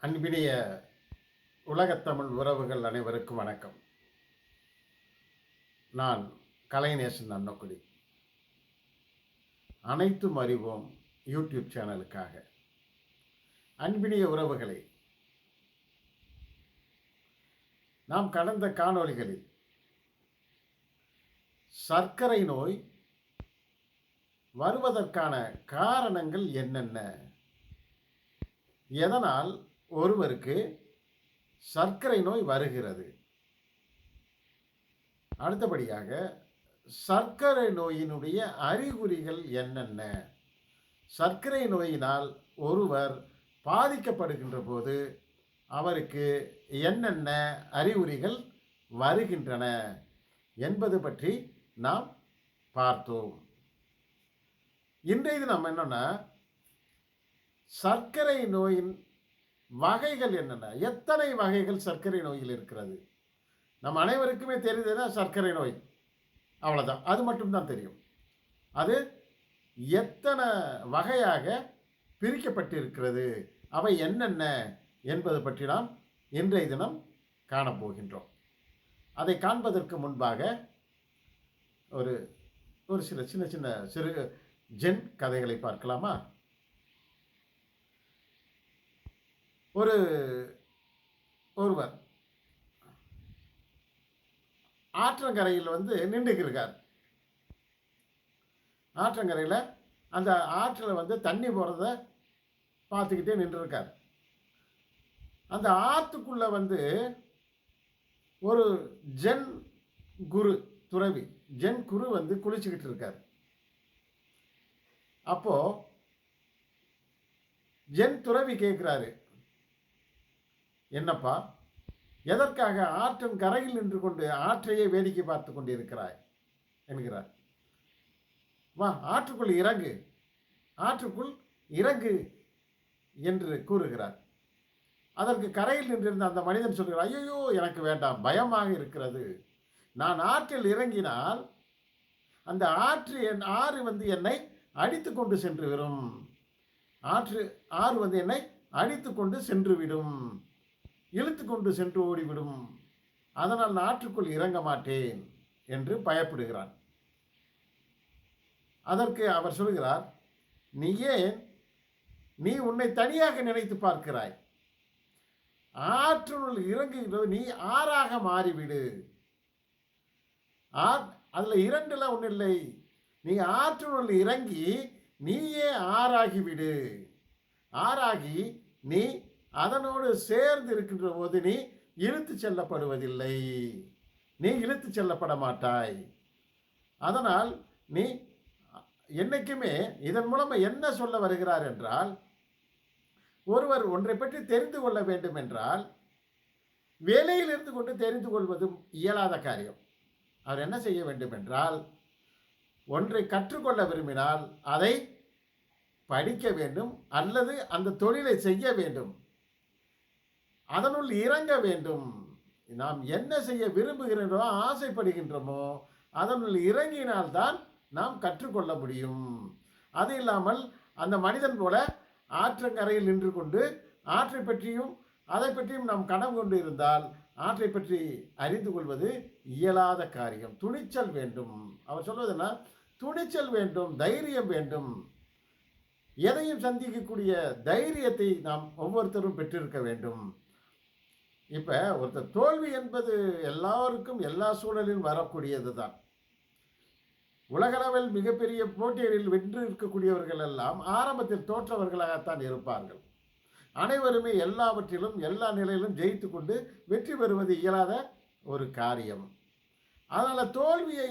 அன்பினிய உலகத்தமிழ் உறவுகள் அனைவருக்கும் வணக்கம். நான் கலைநேசன் அன்னக்குடி. அனைத்தும் அறிவோம் யூடியூப் சேனலுக்காக. அன்பினிய உறவுகளை, நாம் கடந்த காணொளிகளில் சர்க்கரை நோய் வருவதற்கான காரணங்கள் என்னென்ன, எதனால் ஒருவருக்கு சர்க்கரை நோய் வருகிறது, அடுத்தபடியாக சர்க்கரை நோயினுடைய அறிகுறிகள் என்னென்ன, சர்க்கரை நோயினால் ஒருவர் பாதிக்கப்படுகின்ற போது அவருக்கு என்னென்ன அறிகுறிகள் வருகின்றன என்பது பற்றி நாம் பார்த்தோம். இன்றைய தினம் என்னன்னா, சர்க்கரை நோயின் வகைகள் என்னென்ன, எத்தனை வகைகள் சர்க்கரை நோயில் இருக்கிறது. நம் அனைவருக்குமே தெரிந்ததுன்னா சர்க்கரை நோய், அவ்வளோதான், அது மட்டும்தான் தெரியும். அது எத்தனை வகையாக பிரிக்கப்பட்டிருக்கிறது, அவை என்னென்ன என்பது பற்றி நாம் இன்றைய தினம் காணப்போகின்றோம். அதை காண்பதற்கு முன்பாக ஒரு சில சின்ன சின்ன சிறு ஜென் கதைகளை பார்க்கலாமா? ஒருவர் ஆற்றங்கரையில் நின்றுக்கிறார். ஆற்றங்கரையில் அந்த ஆற்றில் தண்ணி போகிறத பார்த்துக்கிட்டே நின்றுருக்கார். அந்த ஆற்றுக்குள்ளே ஒரு ஜென் குரு துறவி, ஜென் குரு குளிச்சுக்கிட்டு இருக்கார். அப்போ ஜென் துறவி கேட்குறாரு, என்னப்பா, எதற்காக ஆற்றின் கரையில் நின்று கொண்டு ஆற்றையே வேடிக்கை பார்த்து கொண்டு இருக்கிறாய் என்கிறார். வா, ஆற்றுக்குள் இறங்கு, ஆற்றுக்குள் இறங்கு என்று கூறுகிறார். அதற்கு கரையில் நின்றிருந்த அந்த மனிதன் சொல்கிறார், ஐயோ எனக்கு வேண்டாம், பயமாக இருக்கிறது. நான் ஆற்றில் இறங்கினால் அந்த ஆறு என்னை அடித்து கொண்டு சென்று விடும், ஆறு என்னை அடித்து கொண்டு சென்று விடும், இழுத்து கொண்டு சென்று ஓடிவிடும், அதனால் நான் ஆற்றுக்குள் இறங்க மாட்டேன் என்று பயப்படுகிறான். அதற்கு அவர் சொல்கிறார், நீ உன்னை தனியாக நினைத்து பார்க்கிறாய், ஆற்றுள் இறங்குகிறது, நீ ஆறாக மாறிவிடு. அதில் இரண்டுல ஒன்றும் இல்லை, நீ ஆற்றுள் இறங்கி நீயே ஆறாகிவிடு. ஆறாகி நீ அதனோடு சேர்ந்து இருக்கின்ற போது நீ இழுத்து செல்லப்படுவதில்லை, நீ இழுத்து செல்லப்பட மாட்டாய். அதனால் நீ என்னைக்குமே இதன் மூலம் என்ன சொல்ல வருகிறார் என்றால், ஒருவர் ஒன்றை பற்றி தெரிந்து கொள்ள வேண்டும் என்றால் வேலையில் இருந்து கொண்டு தெரிந்து கொள்வதும் இயலாத காரியம். அவர் என்ன செய்ய வேண்டும் என்றால், ஒன்றை கற்றுக்கொள்ள விரும்பினால் அதை படிக்க வேண்டும், அல்லது அந்த தொழிலை செய்ய வேண்டும், அதனுள் இறங்க வேண்டும். நாம் என்ன செய்ய விரும்புகின்றோமோ, ஆசைப்படுகின்றோமோ, அதனுள் இறங்கினால்தான் நாம் கற்றுக்கொள்ள முடியும். அது இல்லாமல் அந்த மனிதன் போல ஆற்றங்கரையில் நின்று கொண்டு ஆற்றை பற்றியும் அதை பற்றியும் நாம் கனவு கொண்டு இருந்தால் ஆற்றை பற்றி அறிந்து கொள்வது இயலாத காரியம். துணிச்சல் வேண்டும். அவர் சொல்வதுன்னா, துணிச்சல் வேண்டும், தைரியம் வேண்டும். எதையும் சந்திக்கக்கூடிய தைரியத்தை நாம் ஒவ்வொருத்தரும் பெற்றிருக்க வேண்டும். இப்போ ஒருத்தர் தோல்வி என்பது எல்லாருக்கும் எல்லா சூழலிலும் வரக்கூடியது தான். உலகளவில் மிகப்பெரிய போட்டிகளில் வென்று இருக்கக்கூடியவர்கள் எல்லாம் ஆரம்பத்தில் தோற்றவர்களாகத்தான் இருப்பார்கள். அனைவருமே எல்லாவற்றிலும் எல்லா நிலையிலும் ஜெயித்து கொண்டு வெற்றி பெறுவது இயலாத ஒரு காரியம். அதனால் தோல்வியை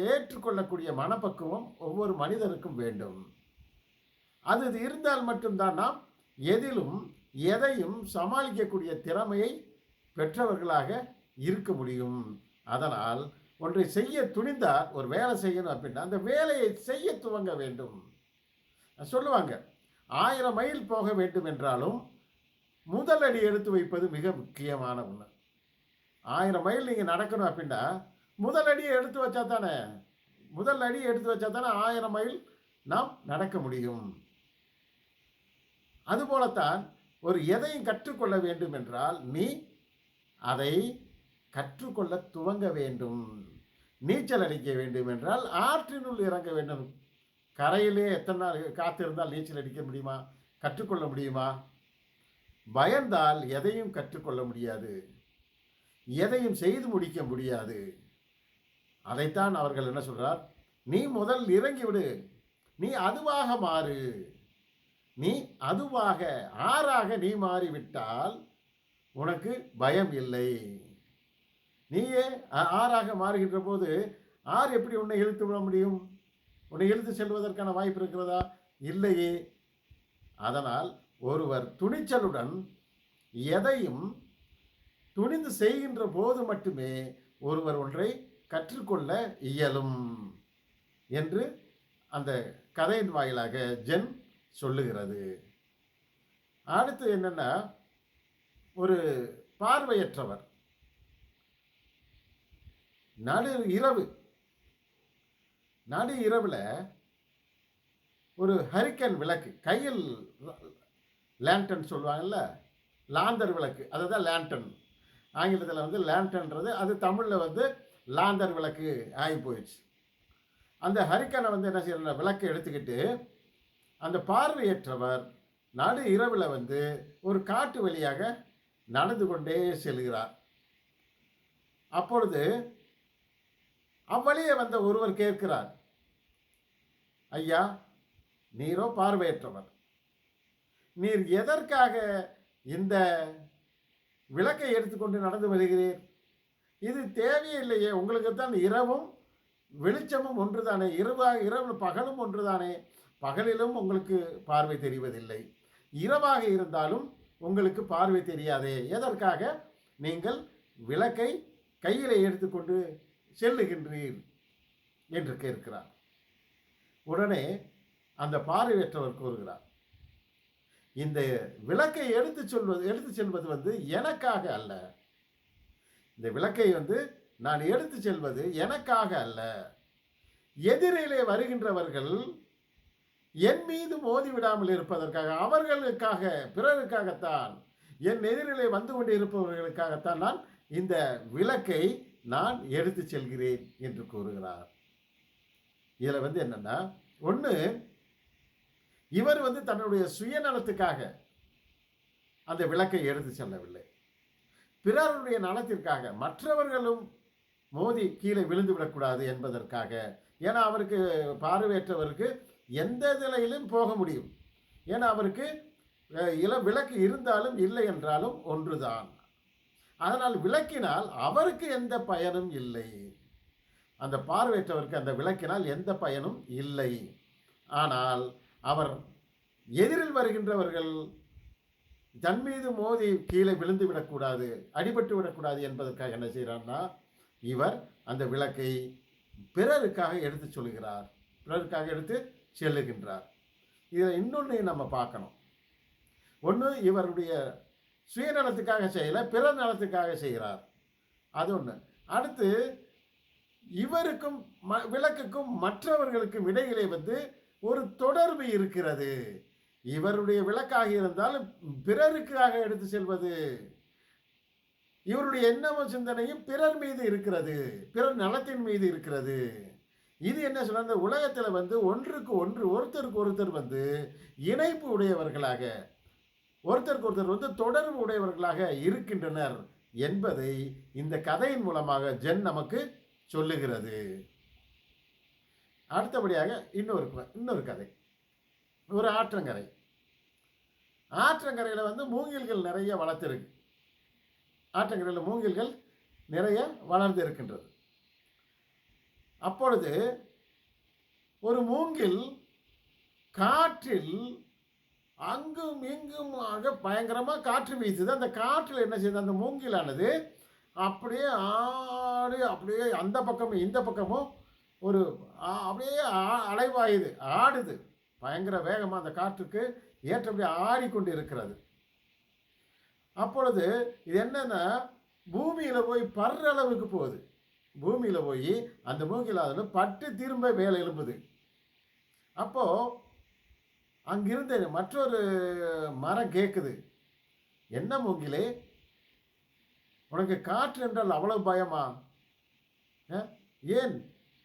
ஏற்றுக்கொள்ளக்கூடிய மனப்பக்குவம் ஒவ்வொரு மனிதருக்கும் வேண்டும். அது இருந்தால் மட்டும்தான் நாம் எதையும் சமாளிக்கக்கூடிய திறமையை பெற்றவர்களாக இருக்க முடியும். அதனால் ஒன்றை செய்ய துணிந்தால், ஒரு வேலை செய்யணும் அப்படின்னா அந்த வேலையை செய்ய துவங்க வேண்டும். சொல்லுவாங்க, 1000 மைல் போக வேண்டும் என்றாலும் முதல் அடி எடுத்து வைப்பது மிக முக்கியமான ஒன்று. 1000 மைல் நீங்கள் நடக்கணும் அப்படின்னா முதல் அடியை எடுத்து வச்சா தானே, 1000 மைல் நாம் நடக்க முடியும். அதுபோலத்தான் ஒரு எதையும் கற்றுக்கொள்ள வேண்டும் என்றால் நீ அதை கற்றுக்கொள்ள துவங்க வேண்டும். நீச்சல் அடிக்க வேண்டும் என்றால் ஆற்றினுள் இறங்க வேண்டும். கரையிலே எத்தனை நாள் காத்திருந்தால் நீச்சல் அடிக்க முடியுமா? கற்றுக்கொள்ள முடியுமா? பயந்தால் எதையும் கற்றுக்கொள்ள முடியாது, எதையும் செய்து முடிக்க முடியாது. அதைத்தான் அவர்கள் என்ன சொல்றார், நீ முதல் இறங்கி விடு, நீ அதுவாக மாறு. நீ அதுவாக ஆறாக நீ மாறிவிட்டால் உனக்கு பயம் இல்லை. நீயே ஆறாக மாறுகின்ற போது ஆறு எப்படி உன்னை இழுத்து விட முடியும்? உன்னை இழுத்து செல்வதற்கான வாய்ப்பு இருக்கிறதா? இல்லையே. அதனால் ஒருவர் துணிச்சலுடன் எதையும் துணிந்து செய்கின்ற போது மட்டுமே ஒருவர் ஒன்றை கற்றுக்கொள்ள இயலும் என்று அந்த கதையின் வாயிலாக ஜென் சொல்லுகிறது. அடுத்து என்னன்னா, ஒரு பார்வையற்றவர் நடு இரவுல ஒரு ஹரிக்கன் விளக்கு, கையில் லேண்டன் சொல்லுவாங்கல்ல, லாந்தர் விளக்கு, அதுதான் லேண்டன். ஆங்கிலத்தில் வந்து லேண்டன்றது, அது தமிழில் வந்து லாந்தர் விளக்கு ஆகி போயிடுச்சு. அந்த ஹரிக்கனை வந்து என்ன செய்யற, விளக்கை எடுத்துக்கிட்டு அந்த பார்வையற்றவர் நடு இரவில் வந்து ஒரு காட்டு வழியாக நடந்து கொண்டே செல்கிறார். அப்பொழுது அவ்வழியே வந்த ஒருவர் கேட்கிறார், ஐயா, நீரோ பார்வையற்றவர், நீர் எதற்காக இந்த விளக்கை எடுத்துக்கொண்டு நடந்து வருகிறீர்? இது தேவையில்லையே, உங்களுக்கு தான் இரவும் வெளிச்சமும் ஒன்றுதானே, இரவு பகலும் ஒன்றுதானே, பகலிலும் உங்களுக்கு பார்வை தெரிவதில்லை, இரவாக இருந்தாலும் உங்களுக்கு பார்வை தெரியாதே, எதற்காக நீங்கள் விளக்கை கையில் எடுத்துக்கொண்டு செல்லுகின்றீர் என்று கேட்கிறார். உடனே அந்த பார்வையற்றவர் கூறுகிறார், இந்த விளக்கை எடுத்து செல்வது வந்து எனக்காக அல்ல, இந்த விளக்கை வந்து நான் எடுத்து செல்வது எனக்காக அல்ல, எதிரிலே வருகின்றவர்கள் என் மீது மோதி விடாமல் இருப்பதற்காக, அவர்களுக்காக, பிறருக்காகத்தான், என் எதிரிலே வந்து கொண்டு இருப்பவர்களுக்காகத்தான் நான் இந்த விளக்கை நான் எடுத்து செல்கிறேன் என்று கூறுகிறார். இதில் வந்து என்னன்னா, ஒன்று, இவர் வந்து தன்னுடைய சுயநலத்துக்காக அந்த விளக்கை எடுத்து செல்லவில்லை, பிறருடைய நலத்திற்காக, மற்றவர்களும் மோதி கீழே விழுந்து விடக்கூடாது என்பதற்காக. ஏன்னா அவருக்கு, பார்வையற்றவருக்கு எந்த நிலையிலும் போக முடியும், ஏன்னா அவருக்கு விளக்கு இருந்தாலும் இல்லை என்றாலும் ஒன்றுதான். அதனால் விளக்கினால் அவருக்கு எந்த பயனும் இல்லை, அந்த பார்வையற்றவருக்கு அந்த விளக்கினால் எந்த பயனும் இல்லை. ஆனால் அவர் எதிரில் வருகின்றவர்கள் தன் மீது மோதி கீழே விழுந்து விடக்கூடாது, அடிபட்டு விடக்கூடாது என்பதற்காக என்ன செய்கிறார்னா, இவர் அந்த விளக்கை பிறருக்காக எடுத்து சொல்கிறார், பிறருக்காக எடுத்து செல்லுகின்றார். இதில் இன்னொன்று நம்ம பார்க்கணும். ஒன்று, இவருடைய சுயநலத்துக்காக செய்யலை, பிற நலத்துக்காக செய்கிறார், அது ஒன்று. அடுத்து, இவருக்கும் விளக்குக்கும் மற்றவர்களுக்கும் இடையிலே வந்து ஒரு தொடர்பு இருக்கிறது. இவருடைய விளக்காக இருந்தாலும் பிறருக்காக எடுத்து செல்வது, இவருடைய எண்ணமும் சிந்தனையும் பிறர் மீது இருக்கிறது, பிறர் நலத்தின் மீது இருக்கிறது. இது என்ன சொல்ற, இந்த உலகத்தில் வந்து ஒன்றுக்கு ஒன்று, ஒருத்தருக்கு ஒருத்தர் வந்து இணைப்பு உடையவர்களாக, ஒருத்தருக்கு ஒருத்தர் வந்து தொடர்பு உடையவர்களாக இருக்கின்றனர் என்பதை இந்த கதையின் மூலமாக ஜென் நமக்கு சொல்லுகிறது. அடுத்தபடியாக இன்னொரு கதை, ஒரு ஆற்றங்கரை. ஆற்றங்கரையில் வந்து மூங்கில்கள் நிறைய வளர்த்திருக்கு, ஆற்றங்கரையில் மூங்கில்கள் நிறைய வளர்ந்து இருக்கின்றது. அப்பொழுது ஒரு மூங்கில் காற்றில் அங்கும் இங்குமாக பயங்கரமாக காற்று வீசுது. அந்த காற்றில் என்ன செய்யுது, அந்த மூங்கிலானது அப்படியே ஆடி, அப்படியே அந்த பக்கமும் இந்த பக்கமும் ஒரு அப்படியே அலைவாயுது, ஆடுது, பயங்கர வேகமாக அந்த காற்றுக்கு ஏற்றபடி ஆடிக்கொண்டு இருக்கிறது. அப்பொழுது இது என்னன்னா, பூமியில் போய் பர்ற அளவுக்கு போகுது, பூமியில் போய் அந்த மூங்கிலானது பட்டு திரும்ப மேலே எழும்புது. அப்போது அங்கிருந்து மற்றொரு மரம் கேட்குது, என்ன மூங்கிலே, உனக்கு காற்று என்றால் அவ்வளவு பயமா? ஏன்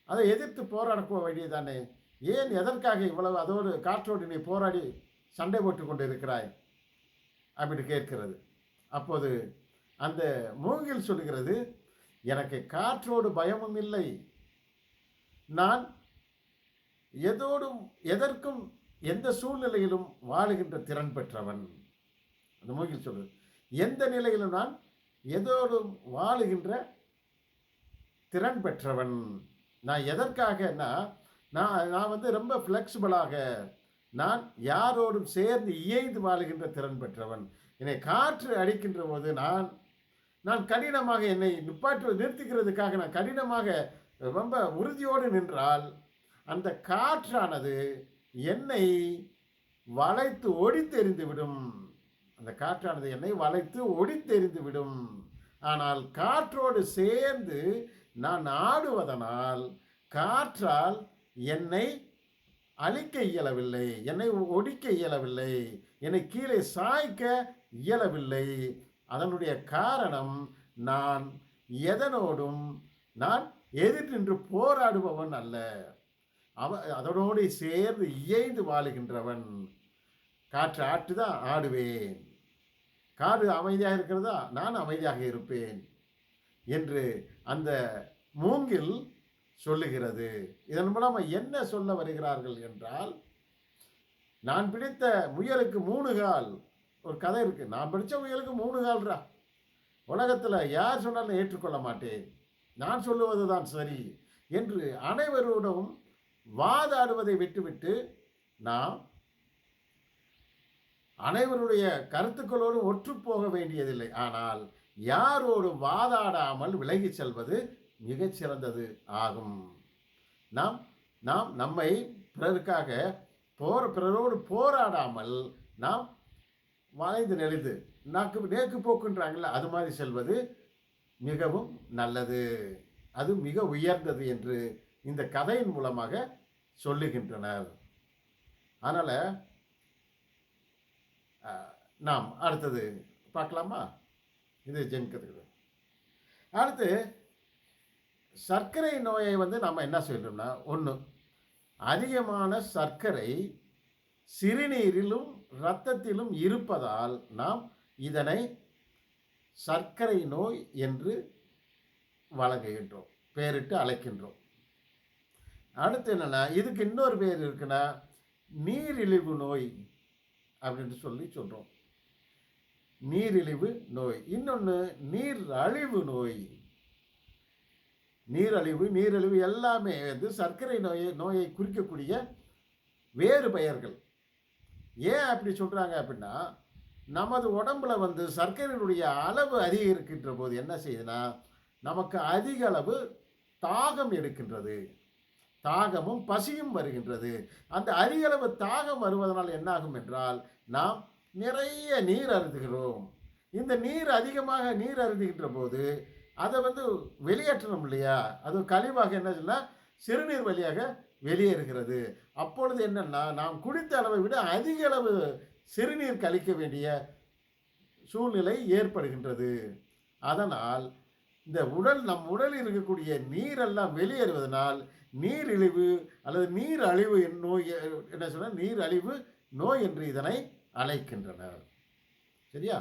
அதை எதிர்த்து போராட வேண்டியதானே? ஏன் எதற்காக இவ்வளவு அதோடு காற்றோடு நீ போராடி சண்டை போட்டு கொண்டு இருக்கிறாய் அப்படி கேட்கிறது. அப்போது அந்த மூங்கில் சொல்லுகிறது, எனக்கு காற்றோடு பயமும் இல்லை, நான் எதற்கும் எந்த சூழ்நிலையிலும் வாழுகின்ற திறன் பெற்றவன். அந்த மூங்கில் சொல்லுது, எந்த நிலையிலும் நான் எதோடும் வாழுகின்ற திறன் பெற்றவன். நான் எதற்காகனா, நான் ரொம்ப ஃப்ளெக்சிபிளாக, நான் யாரோடும் சேர்ந்து இயைந்து வாழுகின்ற திறன் பெற்றவன். என்னை காற்று அடிக்கின்ற போது நான் கடினமாக என்னை நிறுத்திக்கிறதுக்காக நான் கடினமாக ரொம்ப உறுதியோடு நின்றால் அந்த காற்றானது என்னை வளைத்து ஒடித்தெறிந்துவிடும். அந்த காற்றானது என்னை வளைத்து ஒடித்தெறிந்துவிடும். ஆனால் காற்றோடு சேர்ந்து நான் ஆடுவதனால் காற்றால் என்னை அழிக்க இயலவில்லை, என்னை ஒடிக்க இயலவில்லை, என்னை கீழே சாய்க்க இயலவில்லை. அதனுடைய காரணம், நான் எதனோடும் நான் எதிர் நின்று போராடுபவன் அல்ல, அதனோடு சேர்ந்து இயைந்து வாழுகின்றவன். காற்று ஆட்டுதான் ஆடுவேன், காடு அமைதியாக இருக்கிறதா நான் அமைதியாக இருப்பேன் என்று அந்த மூங்கில் சொல்லுகிறது. இதன் மூலம் என்ன சொல்ல வருகிறார்கள் என்றால், நான் பிடித்த முயலுக்கு 3 கால். ஒரு கதை இருக்கு, நான் பிடிச்ச முயலுக்கு 3 கால்ரா, உலகத்தில் யார் சொன்னாலும் ஏற்றுக்கொள்ள மாட்டேன், நான் சொல்லுவது தான் சரி என்று அனைவரோடும் வாதாடுவதை விட்டுவிட்டு நாம் அனைவருடைய கருத்துக்களோடும் ஒற்றுப்போக வேண்டியதில்லை. ஆனால் யாரோடும் வாதாடாமல் விலகி செல்வது மிகச்சிறந்தது ஆகும். நாம் நம்மை பிறருக்காக பிறரோடு போராடாமல் நாம் வளைந்து நெளிந்து நேக்கு போக்குன்றாங்கல்ல, அது மாதிரி செல்வது மிகவும் நல்லது, அது மிக உயர்ந்தது என்று இந்த கதையின் மூலமாக சொல்லுகின்றனர். அதனால் நாம் அடுத்தது பார்க்கலாமா? இது ஜென் கதை. அடுத்து சர்க்கரை நோயை நம்ம என்ன சொல்கிறோம்னா, ஒன்று, அதிகமான சர்க்கரை சிறுநீரிலும் இரத்தத்திலும் இருப்பதால் நாம் இதனை சர்க்கரை நோய் என்று வழங்குகின்றோம், பேரிட்டு அழைக்கின்றோம். அடுத்து என்னென்னா, இதுக்கு இன்னொரு பேர் இருக்குன்னா நீரிழிவு நோய் அப்படின்னு சொல்கிறோம். நீரிழிவு நோய். இன்னொன்று நீரழிவு நோய். நீரிழிவு எல்லாமே சர்க்கரை நோயை குறிக்கக்கூடிய வேறு பெயர்கள். ஏன் அப்படி சொல்கிறாங்க அப்படின்னா, நமது உடம்புல சர்க்கரையினுடைய அளவு அதிகரிக்கின்ற போது என்ன செய்யுதுன்னா, நமக்கு அதிக அளவு தாகம் எடுக்கின்றது, தாகமும் பசியும் வருகின்றது. அந்த அதிக அளவு தாகம் வருவதனால் என்னாகும் என்றால், நாம் நிறைய நீர் அருந்துகிறோம். இந்த அதிகமாக நீர் அருந்துகின்ற போது அதை வெளியேற்றணும் இல்லையா, அது கழிவாக என்ன சொன்னால் சிறுநீர் வழியாக வெளியேறுகிறது. அப்பொழுது என்னன்னா, நாம் குடித்த அளவை விட அதிக அளவு சிறுநீர் கழிக்க வேண்டிய சூழ்நிலை ஏற்படுகின்றது. அதனால் இந்த நம் உடலில் இருக்கக்கூடிய நீரெல்லாம் வெளியேறுவதனால் நீரிழிவு அல்லது நீரழிவு நோய் என்ன சொன்ன நீரழிவு நோய் என்று இதனை அழைக்கின்றனர். சரியா?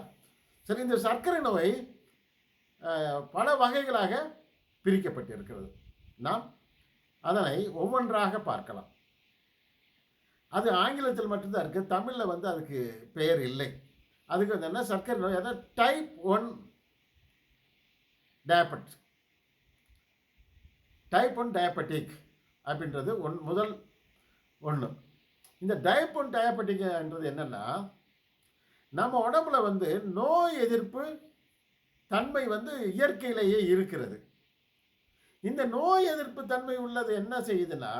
சரி, இந்த சர்க்கரை நோய் பல வகைகளாக பிரிக்கப்பட்டிருக்கிறது. நாம் அதனை ஒவ்வொன்றாக பார்க்கலாம். அது ஆங்கிலத்தில் மட்டும்தான் இருக்குது, தமிழில் அதுக்கு பெயர் இல்லை. அதுக்கு என்ன சர்க்கரை நோய், அதாவது டைப் 1 டயபெட்டிக், டைப் 1 டயபெட்டிக் அப்படின்றது முதல் ஒன்று. இந்த டைப் 1 டயபெட்டிக்ன்றது என்னென்னா, நம்ம உடம்புல நோய் எதிர்ப்பு தன்மை இயற்கையிலேயே இருக்கிறது. இந்த நோய் எதிர்ப்பு தன்மை உள்ளது என்ன செய்யுதுன்னா,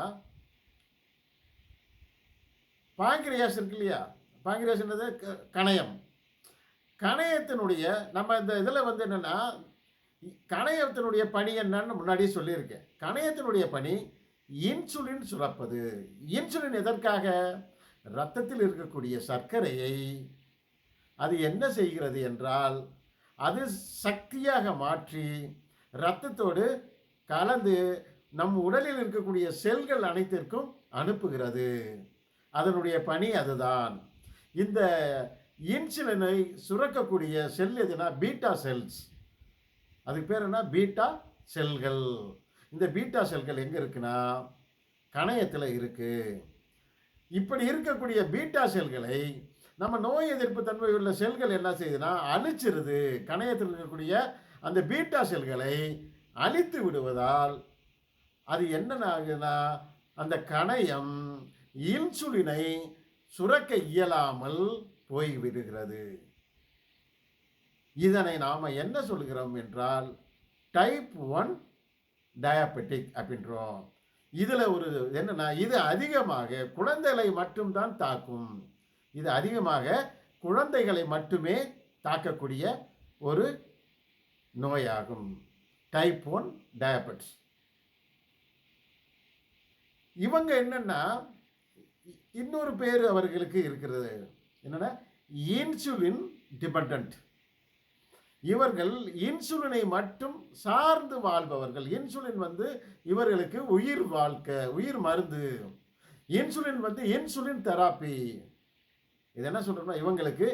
பாங்கிரியாஸ் இருக்கு இல்லையா, பாங்கிரியாஸ்ன்றது கணையம். கணையத்தினுடைய நம்ம இந்த இதில் என்னென்னா, கணையத்தினுடைய பணி என்னன்னு முன்னாடியே சொல்லியிருக்கேன். கணையத்தினுடைய பணி இன்சுலின் சுரப்பது. இன்சுலின் எதற்காக? இரத்தத்தில் இருக்கக்கூடிய சர்க்கரையை அது என்ன செய்கிறது என்றால், அது சக்தியாக மாற்றி இரத்தத்தோடு கலந்து நம் உடலில் இருக்கக்கூடிய செல்கள் அனைத்திற்கும் அனுப்புகிறது. அதனுடைய பணி அதுதான். இந்த இன்சுலினை சுரக்கக்கூடிய செல் எதுனா பீட்டா செல்ஸ். அதுக்கு பேர் என்ன? பீட்டா செல்கள். இந்த பீட்டா செல்கள் எங்கே இருக்குன்னா கணையத்தில் இருக்கு. இப்படி இருக்கக்கூடிய பீட்டா செல்களை நம்ம நோய் எதிர்ப்பு தன்மை உள்ள செல்கள் என்ன செய்யுதுன்னா அழிச்சிருது. கணையத்தில் இருக்கக்கூடிய அந்த பீட்டா செல்களை அழித்து விடுவதால் அது என்ன ஆகுதுன்னா அந்த கணையம் இன்சுலினை சுரக்க இயலாமல் போய்விடுகிறது. இதனை நாம் என்ன சொல்கிறோம் என்றால் டைப் 1 டயபெட்டிக் அப்படின்றோம். இதில் ஒரு என்னன்னா இது அதிகமாக குழந்தைகளை மட்டும்தான் தாக்கும். இது அதிகமாக குழந்தைகளை மட்டுமே தாக்கக்கூடிய ஒரு நோயாகும். Type 1 diabetes. இவங்க என்னன்னா இன்னொரு பேர் அவர்களுக்கு இருக்கிறது. என்னன்னா இன்சுலின் டிபெண்டன்ட். இவர்கள் இன்சுலினை மட்டும் சார்ந்து வாழ்பவர்கள். இன்சுலின் இவர்களுக்கு உயிர் வாழ்க்கை, உயிர் மருந்து. Insulin insulin therapy. இது என்ன சொல்றோம்னா இவங்களுக்கு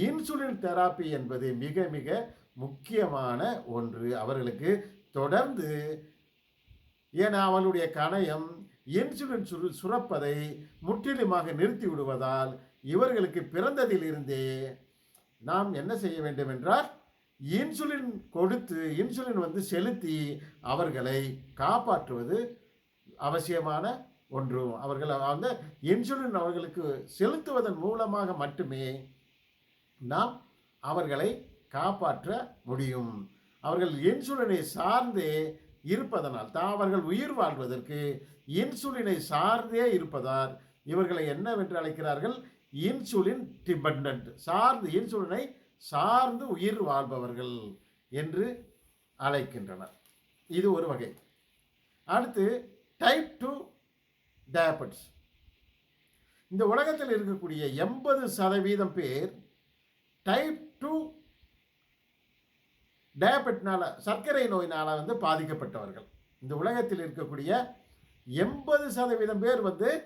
இன்சுலின் தெராப்பி என்பது மிக மிக முக்கியமான ஒன்று. அவர்களுக்கு தொடர்ந்து ஏன்னா அவளுடைய கணையம் இன்சுலின் சுரப்பதை முற்றிலுமாக நிறுத்தி விடுவதால் இவர்களுக்கு பிறந்ததிலிருந்தே நாம் என்ன செய்ய வேண்டும் என்றால் இன்சுலின் கொடுத்து இன்சுலின் செலுத்தி அவர்களை காப்பாற்றுவது அவசியமான ஒன்று. அவர்கள் இன்சுலின் அவர்களுக்கு செலுத்துவதன் மூலமாக மட்டுமே நாம் அவர்களை காப்பாற்ற முடியும். அவர்கள் இன்சுலினை சார்ந்தே இருப்பதனால் அவர்கள் உயிர் வாழ்வதற்கு இன்சுலினை சார்ந்தே இருப்பதால் இவர்களை என்னவென்று அழைக்கிறார்கள்? Insulin dependent. இன்சுலினை சார்ந்து உயிர் வாழ்பவர்கள் என்று அழைக்கின்றனர். இது ஒரு வகை. அடுத்து டைப் 2 டயபெட்டிஸ். இந்த உலகத்தில் இருக்கக்கூடிய 80% பேர் டைப் 2 டயபெட்னால சர்க்கரை நோயினால் பாதிக்கப்பட்டவர்கள். இந்த உலகத்தில் இருக்கக்கூடிய 80% பேர்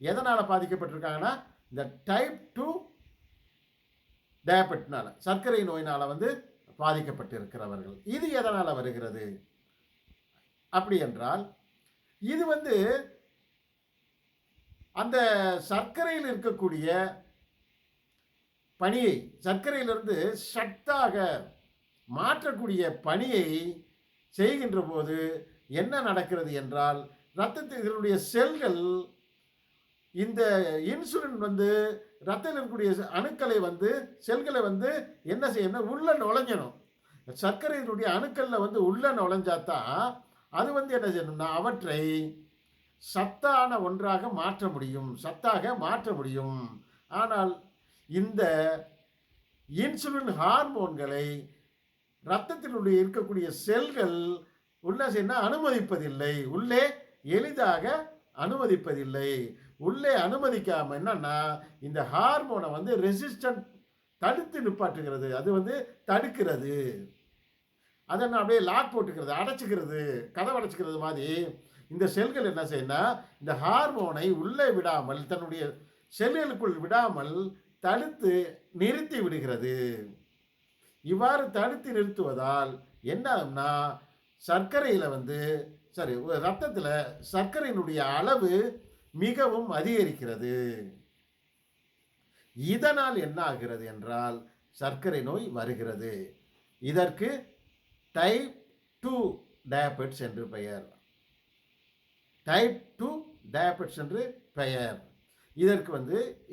எதனால் பாதிக்கப்பட்டிருக்காங்கன்னா இந்த டைப் 2 டயபெட்னால சர்க்கரை நோயினால் பாதிக்கப்பட்டிருக்கிறவர்கள். இது எதனால் வருகிறது அப்படி என்றால் இது அந்த சர்க்கரையில் இருக்கக்கூடிய பணியை சர்க்கரையிலிருந்து சத்தாக மாற்றக்கூடிய பணியை செய்கின்ற போது என்ன நடக்கிறது என்றால் இரத்தத்தில் இதனுடைய செல்கள் இந்த இன்சுலின் இரத்தத்தில் இருக்கக்கூடிய அணுக்களை செல்களை என்ன செய்யணும்? உள்ள நுழைஞ்சணும். சர்க்கரையினுடைய அணுக்களில் உள்ள நுழைஞ்சாதான் அது என்ன செய்யணும்னா அவற்றை சத்தான ஒன்றாக மாற்ற முடியும், சத்தாக மாற்ற முடியும். ஆனால் இந்த இன்சுலின் ஹார்மோன்களை இரத்தத்தில் இருக்கக்கூடிய செல்கள் உள்ள அனுமதிப்பதில்லை, உள்ளே எளிதாக அனுமதிப்பதில்லை. உள்ளே அனுமதிக்காம என்னன்னா இந்த ஹார்மோனை ரெசிஸ்டன்ட் தடுத்து நிப்பாட்டுகிறது. அது தடுக்கிறது. அதை அப்படியே லாக் போட்டுக்கிறது, அடைச்சிக்கிறது, கதவை அடைச்சிக்கிறது மாதிரி இந்த செல்கள் என்ன செய்யணும்? இந்த ஹார்மோனை உள்ளே விடாமல் தன்னுடைய செல்களுக்குள் விடாமல் தடுத்து நிறுத்தி விடுகிறது. இவ்வாறு தடுத்து நிறுத்துவதால் என்ன ஆகும்னா சர்க்கரையில் இரத்தத்தில் சர்க்கரையினுடைய அளவு மிகவும் அதிகரிக்கிறது. இதனால் என்ன ஆகிறது என்றால் சர்க்கரை நோய் வருகிறது. இதற்கு டைப் 2 டயபெட்டிஸ் என்று பெயர். டைப் 2 டயபெட்டிஸ் என்று பெயர். இதற்கு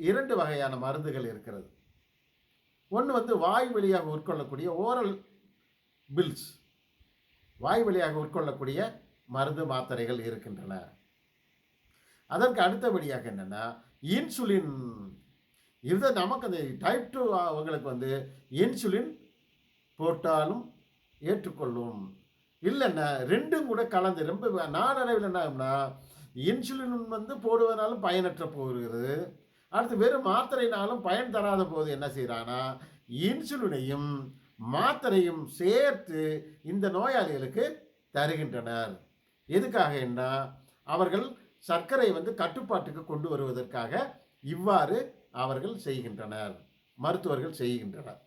2 வகையான மருந்துகள் இருக்கிறது. ஒன்று வாய் வழியாக உட்கொள்ளக்கூடிய ஓரல் பில்ஸ், வாய் வழியாக உட்கொள்ளக்கூடிய மருந்து மாத்திரைகள் இருக்கின்றன. அதற்கு அடுத்தபடியாக என்னென்னா இன்சுலின். இது நமக்கு அந்த டைப் 2 அவங்களுக்கு இன்சுலின் போட்டாலும் ஏற்றுக்கொள்ளும். இல்லைன்னா ரெண்டும் கூட கலந்து ரொம்ப நாளடைவில் என்ன ஆகும்னா இன்சுலின் போடுவதனாலும் பயனற்ற போகிறது. அடுத்து வெறும் மாத்திரைனாலும் பயன் தராத போது என்ன செய்கிறான்னா, இன்சுலினையும் மாத்திரையும் சேர்த்து இந்த நோயாளிகளுக்கு தருகின்றனர். எதுக்காக என்ன, அவர்கள் சர்க்கரை கட்டுப்பாட்டுக்கு கொண்டு வருவதற்காக இவ்வாறு அவர்கள் செய்கின்றனர், மருத்துவர்கள் செய்கின்றனர்.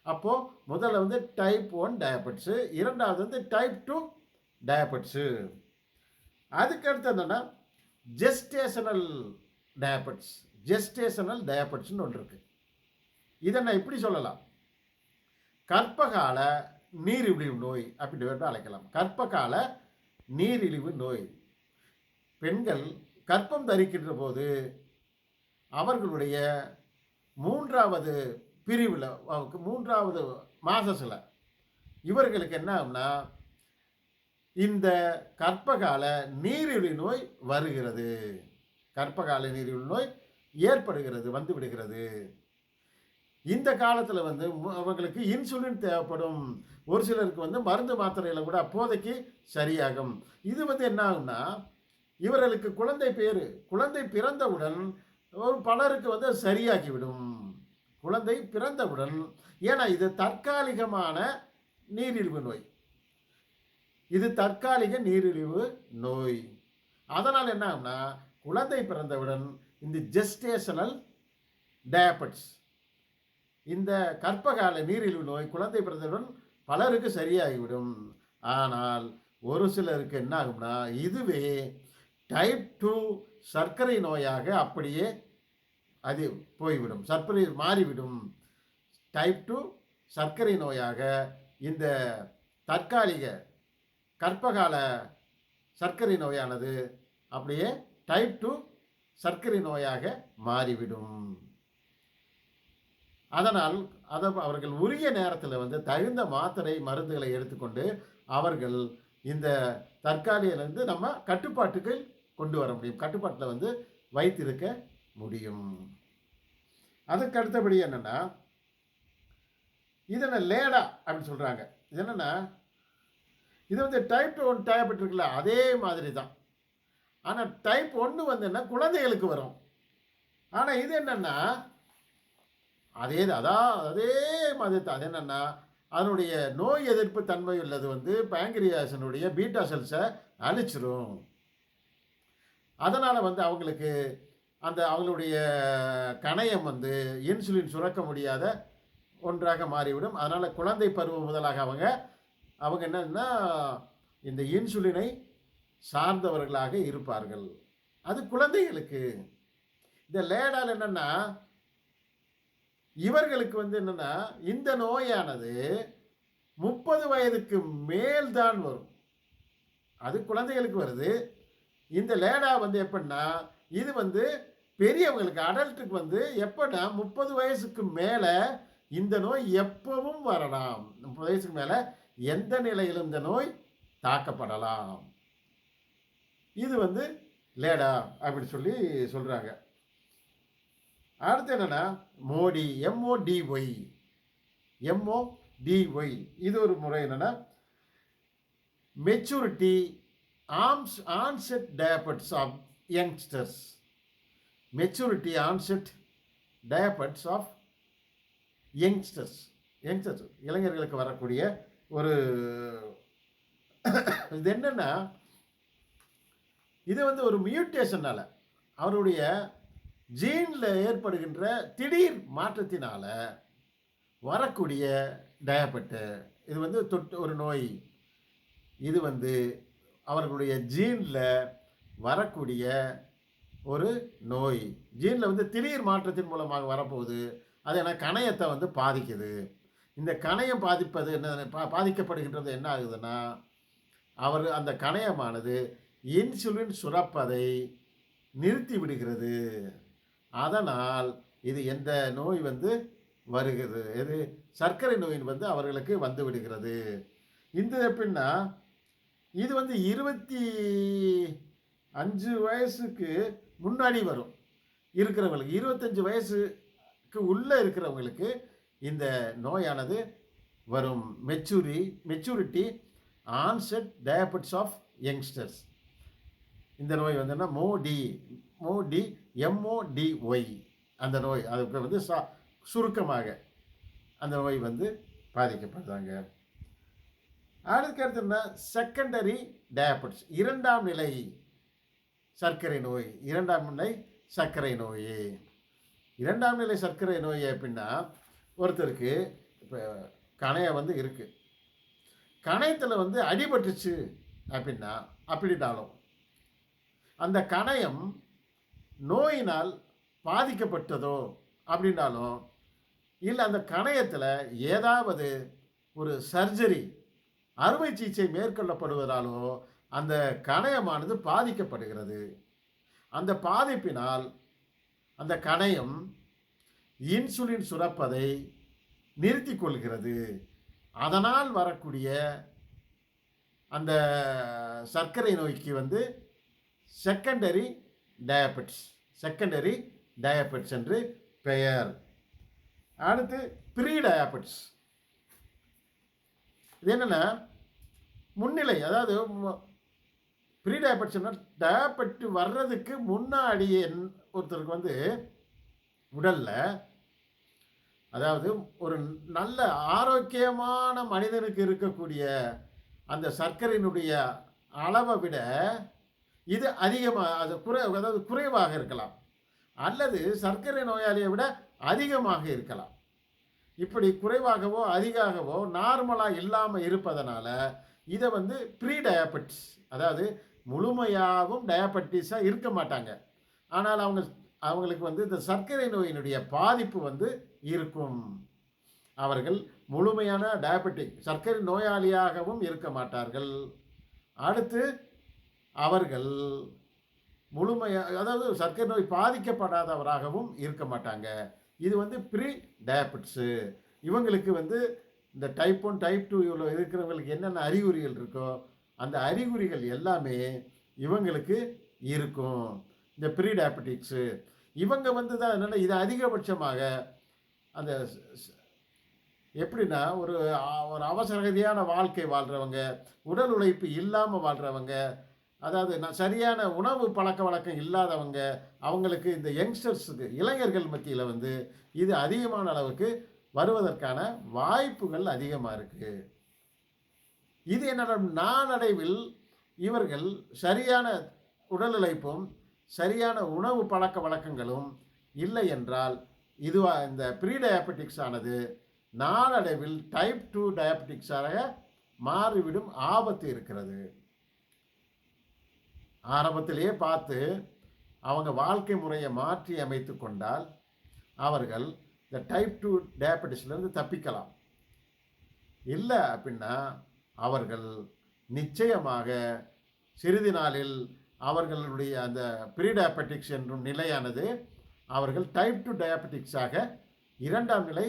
அப்போ முதல்ல டைப் 1 டயபெட்டிஸ், இரண்டாவது டைப் 2 டயபெட்டிஸ். அதுக்கடுத்து என்னன்னா ஜெஸ்டேஷனல் டயபெட்டிஸ். ஜெஸ்டேஷனல் டயபெட்டிஸ்னு ஒன்று இருக்கு. இதை நான் இப்படி சொல்லலாம், கர்ப்பகால நீரிழிவு நோய் அப்படின்னு அழைக்கலாம். கர்ப்பகால நீரிழிவு நோய். பெண்கள் கர்ப்பம் தரிக்கின்ற போது அவர்களுடைய 3வது பிரிவில், 3வது மாதத்தில் இவர்களுக்கு என்ன ஆகும்னா, இந்த கர்ப்பகால நீரிழிவு நோய் வருகிறது. கர்ப்பகால நீரிழிவு நோய் ஏற்படுகிறது, வந்து விடுகிறது. இந்த காலத்தில் அவங்களுக்கு இன்சுலின் தேவைப்படும். ஒரு சிலருக்கு மருந்து மாத்திரையில் கூட அப்போதைக்கு சரியாகும். இது என்ன ஆகும்னா, இவர்களுக்கு குழந்தை பிறந்தவுடன் ஒரு பலருக்கு சரியாகிவிடும். குழந்தை பிறந்தவுடன், ஏன்னா இது தற்காலிகமான நீரிழிவு நோய். இது தற்காலிக நீரிழிவு நோய். அதனால் என்ன ஆகும்னா, குழந்தை பிறந்தவுடன் இந்த ஜெஸ்டேஷனல் டயபெட்டிஸ், இந்த கர்ப்பகால நீரிழிவு நோய் குழந்தை பிறந்தவுடன் பலருக்கு சரியாகிவிடும். ஆனால் ஒரு சிலருக்கு என்ன ஆகும்னா, இதுவே டைப் 2 சர்க்கரை நோயாக அப்படியே அது போய்விடும், சர்க்கரை மாறிவிடும். டைப் 2 சர்க்கரை நோயாக இந்த தற்காலிக கர்ப்பகால சர்க்கரை நோயானது அப்படியே டைப் 2 சர்க்கரை நோயாக மாறிவிடும். அதனால் அவர்கள் உரிய நேரத்தில் தகுந்த மாத்திரை மருந்துகளை எடுத்துக்கொண்டு அவர்கள் இந்த தற்காலியிலிருந்து நம்ம கட்டுப்பாட்டுக்கு கொண்டு வர முடியும், கட்டுப்பாட்டில் வைத்திருக்க முடியும். அதுக்கு அடுத்தபடி என்னென்னா, இது என்ன லேடா அப்படின்னு சொல்கிறாங்க. இது என்னென்னா, இது டைப் 1 டயபெட்டிஸ் இருக்குல்ல, அதே மாதிரி தான். ஆனால் டைப் 1 என்ன குழந்தைகளுக்கு வரும். ஆனால் இது என்னென்னா அதே மாதிரி தான். அது என்னென்னா, அதனுடைய நோய் எதிர்ப்பு தன்மை உள்ளது பேங்க்ரியாஸினுடைய பீட்டா செல்ஸை அழிச்சிரும். அதனால் அவங்களுக்கு அவங்களுடைய கணையம் இன்சுலின் சுரக்க முடியாத ஒன்றாக மாறிவிடும். அதனால் குழந்தை பருவம் முதலாக அவங்க என்னன்னா இந்த இன்சுலினை சார்ந்தவர்களாக இருப்பார்கள். அது குழந்தைகளுக்கு. இந்த லேடால் என்னென்னா, இவர்களுக்கு என்னென்னா இந்த நோயானது 30 வயதுக்கு மேல் தான் வரும். அது குழந்தைகளுக்கு வருது. இந்த லேடா எப்படின்னா, இது பெரியவங்களுக்கு அடல்ட்டுக்கு எப்படின்னா 30 வயசுக்கு மேலே இந்த நோய் எப்பவும் வரலாம். 30 வயசுக்கு மேலே எந்த நிலையிலும் இந்த நோய் தாக்கப்படலாம். இது லேடா அப்படி சொல்கிறாங்க. அடுத்து என்னென்னா மோடி, MODY. இது ஒரு முறை என்னென்னா maturity onset diabetes of youngsters. Maturity onset diabetes of youngsters. இளைஞர்களுக்கு வரக்கூடிய ஒரு இது என்னென்னா, இது ஒரு மியூட்டேஷனால், அவருடைய ஜீனில் ஏற்படுகின்ற திடீர் மாற்றத்தினால் வரக்கூடிய டயபெட்டு. இது ஒரு நோய். இது அவர்களுடைய ஜீனில் வரக்கூடிய ஒரு நோய். ஜீனில் திடீர் மாற்றத்தின் மூலமாக வரப்போகுது. அது என்ன கணையத்தை பாதிக்குது. இந்த கணையம் பாதிப்பது பாதிக்கப்படுகின்றது என்ன ஆகுதுன்னா, அந்த கணையமானது இன்சுலின் சுரப்பதை நிறுத்தி விடுகிறது. அதனால் இது எந்த நோய் வருகிறது, எது சர்க்கரை நோயின் அவர்களுக்கு வந்து விடுகிறது. இந்த எப்படின்னா, இது 25 வயசுக்கு முன்னாடி வரும் இருக்கிறவங்களுக்கு. 25 வயசுக்கு உள்ளே இருக்கிறவங்களுக்கு இந்த நோயானது வரும். Maturity onset diabetes of youngsters. இந்த நோய் MODY. அந்த நோய் அதுக்கு வந்து சுருக்கமாக அந்த நோய் வந்து பாதிக்கப்படுறாங்க. அடுத்தடுத்துன்னா செகண்டரி டயபெட்டிஸ், இரண்டாம் நிலை சர்க்கரை நோய். இரண்டாம் நிலை சர்க்கரை நோய். இரண்டாம் நிலை சர்க்கரை நோய் அப்படின்னா ஒருத்தருக்கு இப்போ கணையம் வந்து இருக்குது, கணையத்தில் வந்து அடிபட்டுச்சு அப்படின்னாலும் அந்த கணையம் நோயினால் பாதிக்கப்பட்டதோ அப்படின்னாலும், இல்லை அந்த கணையத்தில் ஏதாவது ஒரு சர்ஜரி அறுவை சிகிச்சை மேற்கொள்ளப்படுவதாலோ அந்த கணையமானது பாதிக்கப்படுகிறது. அந்த பாதிப்பினால் அந்த கணையம் இன்சுலின் சுரப்பதை நிறுத்தி கொள்கிறது. அதனால் வரக்கூடிய அந்த சர்க்கரை நோய்க்கு வந்து செகண்டரி டயபெட்டிஸ் என்று பெயர். அடுத்து ப்ரீ டயபெட்டிஸ். இது என்னென்னா முன்னிலை, அதாவது ப்ரீ டயபெட்டிஸ்னா டயபெட்டி வர்றதுக்கு முன்னாடியே ஒருத்தருக்கு வந்து உடலில், அதாவது ஒரு நல்ல ஆரோக்கியமான மனிதனுக்கு இருக்கக்கூடிய அந்த சர்க்கரையினுடைய அளவை விட இது அதிகமாக, அதாவது குறைவாக இருக்கலாம், அல்லது சர்க்கரை நோயாளியை விட அதிகமாக இருக்கலாம். இப்படி குறைவாகவோ அதிகமாகவோ நார்மலாக இல்லாமல் இருப்பதனால இதை வந்து ப்ரீ டயபெட்டிஸ், அதாவது முழுமையாகவும் டயபெட்டிஸாக இருக்க மாட்டாங்க, ஆனால் அவங்களுக்கு வந்து இந்த சர்க்கரை நோயினுடைய பாதிப்பு வந்து இருக்கும். அவர்கள் முழுமையான டயபெட்டிக் சர்க்கரை நோயாளியாகவும் இருக்க மாட்டார்கள். அடுத்து அவர்கள் அதாவது சர்க்கரை நோய் பாதிக்கப்படாதவராகவும் இருக்க மாட்டாங்க. இது வந்து ப்ரீ டயபெட்டிஸு. இவங்களுக்கு வந்து இந்த டைப் 1 டைப் 2 இவ்வளோ இருக்கிறவங்களுக்கு என்னென்ன அறிகுறிகள் இருக்கோ அந்த அறிகுறிகள் எல்லாமே இவங்களுக்கு இருக்கும். இந்த ப்ரீ டயபெட்டிக்ஸு இவங்க வந்து தான் என்னென்னா இது அதிகபட்சமாக அந்த எப்படின்னா ஒரு அவசரகதியான வாழ்க்கை வாழ்கிறவங்க, உடல் உழைப்பு இல்லாமல் வாழ்கிறவங்க, அதாவது சரியான உணவு பழக்க வழக்கம் இல்லாதவங்க, அவங்களுக்கு இந்த யங்ஸ்டர்ஸுக்கு இளைஞர்கள் மத்தியில் வந்து இது அதிகமான அளவுக்கு வருவதற்கான வாய்ப்புகள் அதிகமாக இருக்குது. இது என்னென்ன நாளடைவில் இவர்கள் சரியான உடல் உழைப்பும் சரியான உணவு பழக்க வழக்கங்களும் இல்லை என்றால் இந்த ப்ரீ டயபெட்டிக்ஸ் ஆனது நாளடைவில் டைப் 2 டயபெட்டிக்ஸாக மாறிவிடும் ஆபத்து இருக்கிறது. ஆரம்பத்திலேயே பார்த்து அவங்க வாழ்க்கை முறையை மாற்றி அமைத்து கொண்டால் அவர்கள் இந்த டைப் 2 டயபெட்டிஸ்லேருந்து தப்பிக்கலாம். இல்லை அப்படின்னா அவர்கள் நிச்சயமாக சிறிது நாளில் அவர்களுடைய அந்த ப்ரீ டயபெட்டிக்ஸ் என்னும் நிலையானது அவர்கள் டைப் 2 டயபெட்டிக்ஸாக, இரண்டாம் நிலை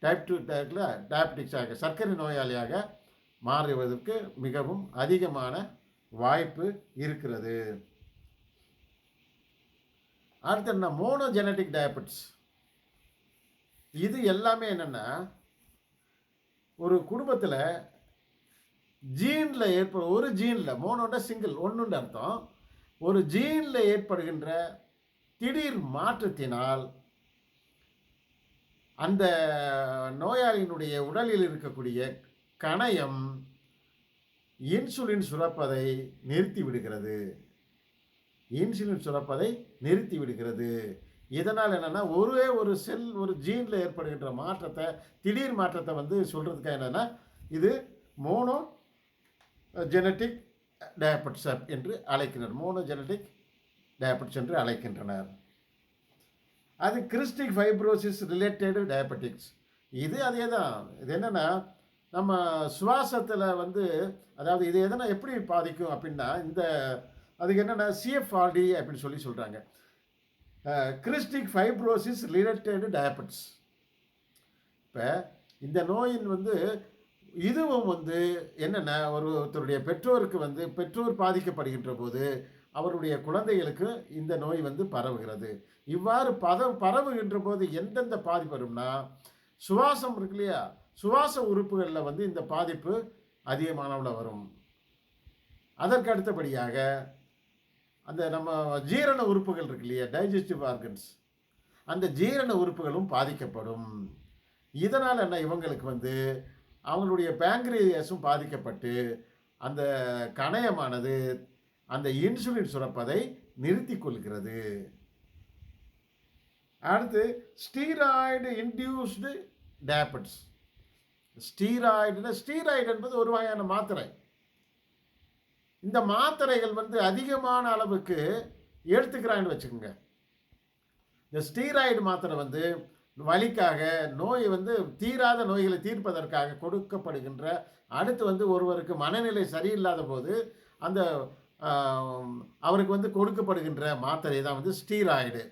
டைப் 2 டயபெட்டிக்ஸாக, சர்க்கரை நோயாளியாக மாறுவதற்கு மிகவும் அதிகமான வாய்ப்பு இருக்கிறது. அடுத்து என்ன, மோனோஜெனட்டிக் டயபெட்டிஸ். இது எல்லாமே என்னென்னா ஒரு குடும்பத்தில் ஜீனில் ஒரு ஜீனில், மோனோட சிங்கிள், ஒன்றுன்ற அர்த்தம், ஒரு ஜீனில் ஏற்படுகின்ற திடீர் மாற்றத்தினால் அந்த நோயாளியினுடைய உடலில் இருக்கக்கூடிய கணையம் இன்சுலின் சுரப்பதை நிறுத்தி விடுகிறது. இதனால் என்னென்னா ஒரு செல், ஒரு ஜீனில் ஏற்படுகின்ற மாற்றத்தை, திடீர் மாற்றத்தை வந்து சொல்கிறதுக்காக என்னென்னா இது மோனோஜெனட்டிக் டயபெட்டிஸ் என்று அழைக்கின்றனர். அது கிஸ்டிக் ஃபைப்ரோசிஸ் ரிலேட்டடு டயபெட்டிக்ஸ். இது அதே தான். இது என்னென்னா நம்ம சுவாசத்தில் வந்து, அதாவது இது எதனா எப்படி பாதிக்கும் அப்படின்னா அதுக்கு என்னென்னா சிஎஃப்ஆர்டி அப்படின்னு சொல்கிறாங்க, கிஸ்டிக் ஃபைப்ரோசிஸ் ரிலேட்டடு டயபெட்டிஸ். இப்போ இந்த நோயின் வந்து இதுவும் வந்து என்னென்னா ஒருத்தருடைய பெற்றோருக்கு வந்து பெற்றோர் பாதிக்கப்படுகின்ற போது அவருடைய குழந்தைகளுக்கு இந்த நோய் வந்து பரவுகிறது. இவ்வாறு பரவுகின்ற போது எந்தெந்த பாதிப்பு வரும்னா, சுவாசம் இருக்கு இல்லையா, சுவாச உறுப்புகளில் வந்து இந்த பாதிப்பு அதிகமானவில் வரும். அதற்கு அடுத்தபடியாக அந்த நம்ம ஜீரண உறுப்புகள் இருக்கு இல்லையா, டைஜஸ்டிவ் ஆர்கன்ஸ், அந்த ஜீரண உறுப்புகளும் பாதிக்கப்படும். இதனால் என்ன, இவங்களுக்கு அவங்களுடைய பேங்க்ரியஸும் பாதிக்கப்பட்டு அந்த கணையமானது அந்த இன்சுலின் சுரப்பதை நிறுத்தி கொள்கிறது. அடுத்து ஸ்டீராய்டு இன்டியூஸ்டு டயபெட்டிஸ். ஸ்டீராய்டு என்பது ஒரு வகையான மாத்திரை. இந்த மாத்திரைகள் அதிகமான அளவுக்கு எடுத்துக்கிறான்னு வச்சுக்கோங்க. இந்த ஸ்டீராய்டு மாத்திரை வலிக்காக, நோய் தீராத நோய்களை தீர்ப்பதற்காக கொடுக்கப்படுகின்ற, அடுத்து ஒருவருக்கு மனநிலை சரியில்லாத போது அந்த அவருக்கு கொடுக்கப்படுகின்ற மாத்திரை தான் ஸ்டீராய்டு.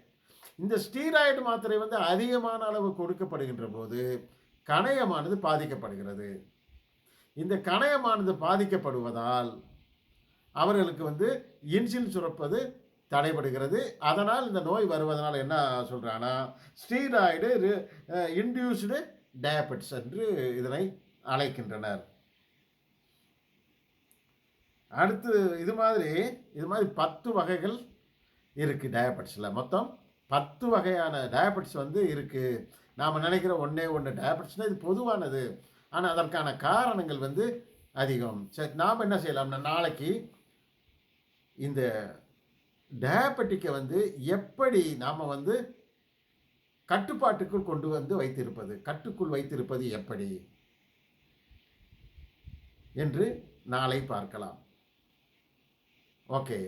இந்த ஸ்டீராய்டு மாத்திரை அதிகமான அளவு கொடுக்கப்படுகின்ற போது கணையமானது பாதிக்கப்படுகிறது. இந்த கணையமானது பாதிக்கப்படுவதால் அவர்களுக்கு இன்சுலின் சுரப்பது தடைபடுகிறது. அதனால் இந்த நோய் வருவதனால் என்ன சொல்கிறாங்கன்னா, ஸ்டீராய்டு இன்டியூஸ்டு டயபெட்டிஸ் என்று இதனை அழைக்கின்றனர். அடுத்து இது மாதிரி 10 வகைகள் இருக்குது டயபெட்டிஸில். மொத்தம் 10 வகையான டயபெட்டிஸ் இருக்குது. நாம் நினைக்கிற ஒன்று டயபெட்டிஸ்னால் இது பொதுவானது. ஆனால் அதற்கான காரணங்கள் அதிகம். சரி, நாம் என்ன செய்யலாம்னா, நாளைக்கு இந்த டயபெட்டிக்கை எப்படி நாம் கட்டுப்பாட்டுக்குள் கொண்டு வைத்திருப்பது, கட்டுக்குள் வைத்திருப்பது எப்படி என்று நாளை பார்க்கலாம். ஓகே.